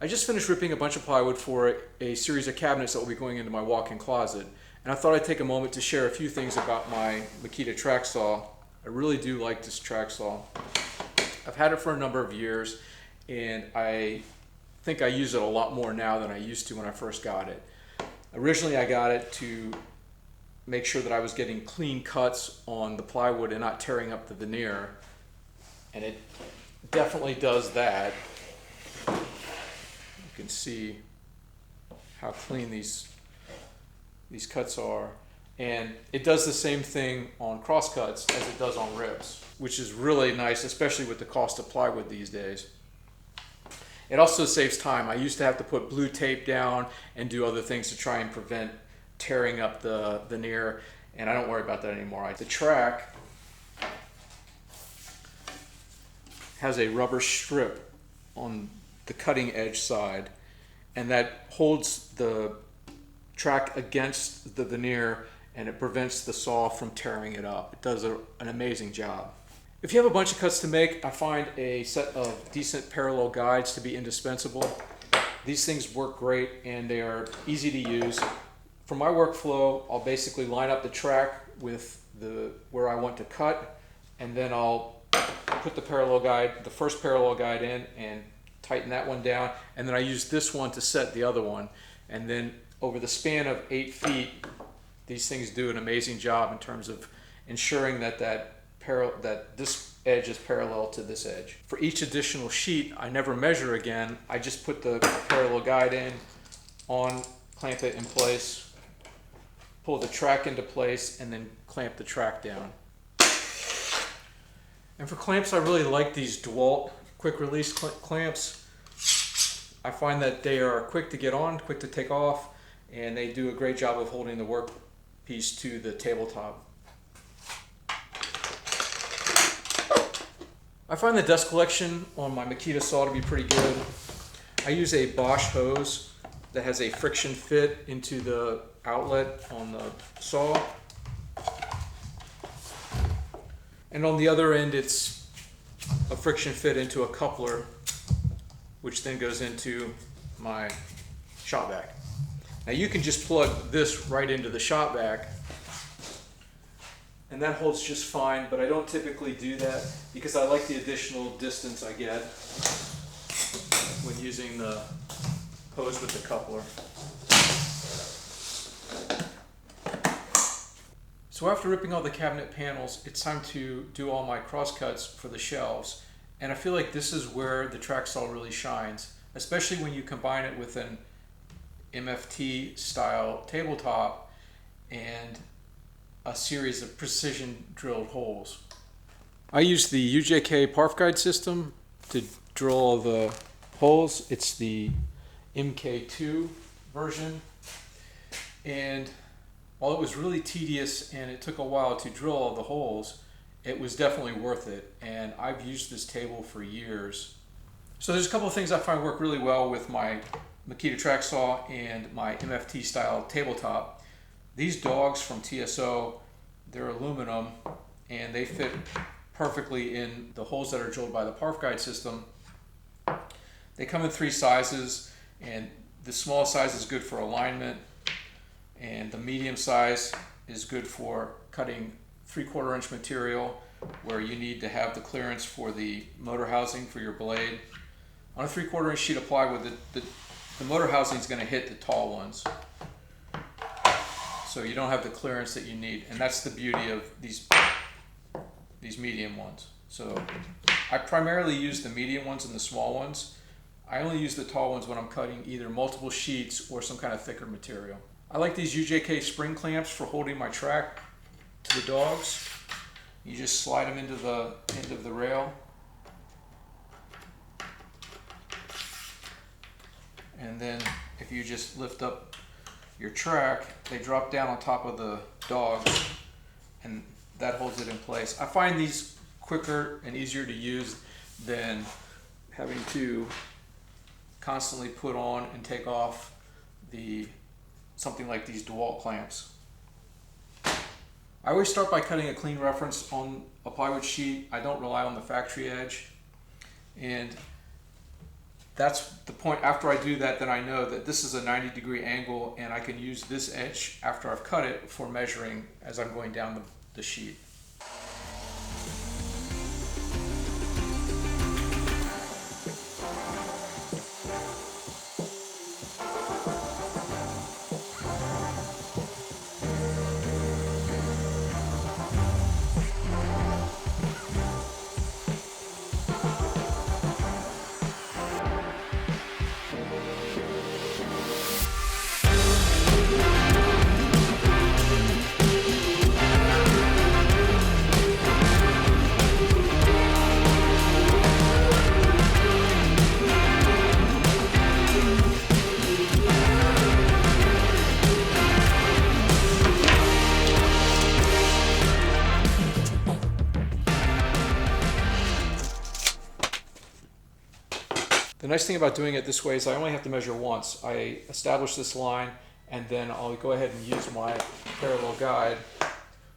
I just finished ripping a bunch of plywood for a series of cabinets that will be going into my walk-in closet. And I thought I'd take a moment to share a few things about my Makita Track Saw. I really do like this track saw. I've had it for a number of years, and I think I use it a lot more now than I used to when I first got it. Originally I got it to make sure that I was getting clean cuts on the plywood and not tearing up the veneer. And it definitely does that. You can see how clean these cuts are, and it does the same thing on cross cuts as it does on rips, which is really nice, especially with the cost of plywood these days. It also saves time. I used to have to put blue tape down and do other things to try and prevent tearing up the veneer, and I don't worry about that anymore. The track has a rubber strip on the cutting edge side, and that holds the track against the veneer, and it prevents the saw from tearing it up. It does an amazing job. If you have a bunch of cuts to make, I find a set of decent parallel guides to be indispensable. These things work great and they are easy to use. For my workflow, I'll basically line up the track with where I want to cut, and then I'll put the first parallel guide in and tighten that one down, and then I use this one to set the other one. And then over the span of 8 feet, these things do an amazing job in terms of ensuring that this edge is parallel to this edge. For each additional sheet, I never measure again. I just put the parallel guide in, clamp it in place, pull the track into place, and then clamp the track down. And for clamps, I really like these DEWALT quick release clamps. I find that they are quick to get on, quick to take off, and they do a great job of holding the workpiece to the tabletop. I find the dust collection on my Makita saw to be pretty good. I use a Bosch hose that has a friction fit into the outlet on the saw. And on the other end, it's a friction fit into a coupler, which then goes into my shop vac. Now you can just plug this right into the shop vac, and that holds just fine, but I don't typically do that because I like the additional distance I get when using the hose with the coupler. So after ripping all the cabinet panels, it's time to do all my cross cuts for the shelves. And I feel like this is where the track saw really shines, especially when you combine it with an MFT style tabletop and a series of precision drilled holes. I use the UJK Parf Guide system to drill all the holes. It's the MK2 version, and while it was really tedious and it took a while to drill all the holes, it was definitely worth it, and I've used this table for years. So there's a couple of things I find work really well with my Makita Track Saw and my MFT style tabletop. These dogs from TSO, they're aluminum, and they fit perfectly in the holes that are drilled by the Parf Guide system. They come in 3 sizes, and the small size is good for alignment, and the medium size is good for cutting 3/4 inch material where you need to have the clearance for the motor housing for your blade. On a 3/4 inch sheet of plywood, the motor housing is going to hit the tall ones, so you don't have the clearance that you need, and that's the beauty of these medium ones. So I primarily use the medium ones and the small ones. I only use the tall ones when I'm cutting either multiple sheets or some kind of thicker material. I like these UJK spring clamps for holding my track to the dogs. You just slide them into the end of the rail, and then if you just lift up your track, they drop down on top of the dogs, and that holds it in place. I find these quicker and easier to use than having to constantly put on and take off something like these DEWALT clamps. I always start by cutting a clean reference on a plywood sheet. I don't rely on the factory edge. And that's the point. After I do that, then I know that this is a 90-degree angle, and I can use this edge after I've cut it for measuring as I'm going down the sheet. The nice thing about doing it this way is I only have to measure once. I establish this line, and then I'll go ahead and use my parallel guide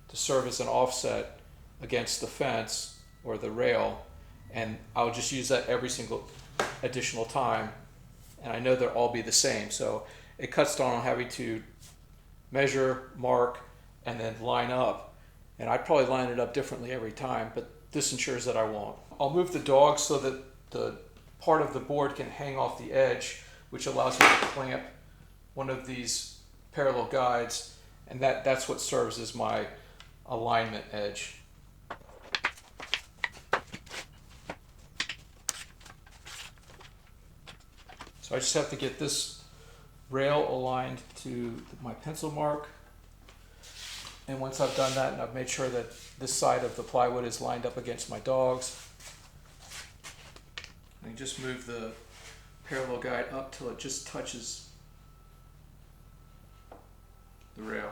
to serve as an offset against the fence or the rail, and I'll just use that every single additional time, and I know they'll all be the same. So it cuts down on having to measure, mark, and then line up. And I'd probably line it up differently every time, but this ensures that I won't. I'll move the dog so that the part of the board can hang off the edge, which allows me to clamp one of these parallel guides, and that's what serves as my alignment edge. So I just have to get this rail aligned to my pencil mark, and once I've done that and I've made sure that this side of the plywood is lined up against my dog's, I just move the parallel guide up till it just touches the rail.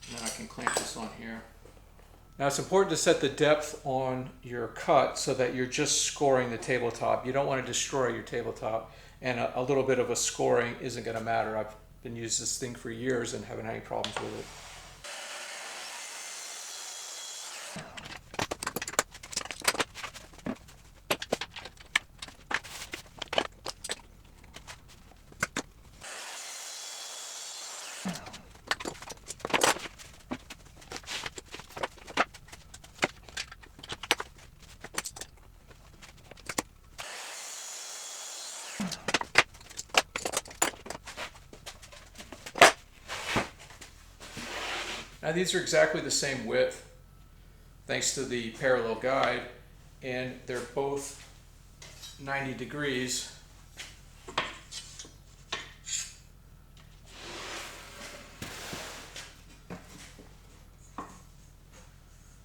And then I can clamp this on here. Now it's important to set the depth on your cut so that you're just scoring the tabletop. You don't want to destroy your tabletop, and a little bit of a scoring isn't going to matter. I've been using this thing for years and haven't had any problems with it. Now these are exactly the same width thanks to the parallel guide, and they're both 90 degrees.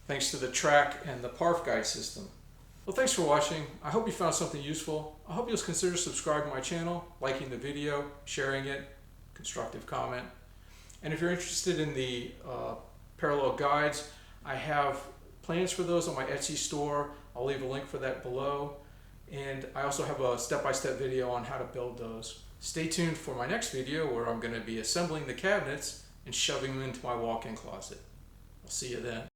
Thanks to the track and the PARF guide system. Well, thanks for watching. I hope you found something useful. I hope you'll consider subscribing to my channel, liking the video, sharing it, constructive comment. And if you're interested in the parallel guides, I have plans for those on my Etsy store. I'll leave a link for that below. And I also have a step-by-step video on how to build those. Stay tuned for my next video where I'm going to be assembling the cabinets and shoving them into my walk-in closet. I'll see you then.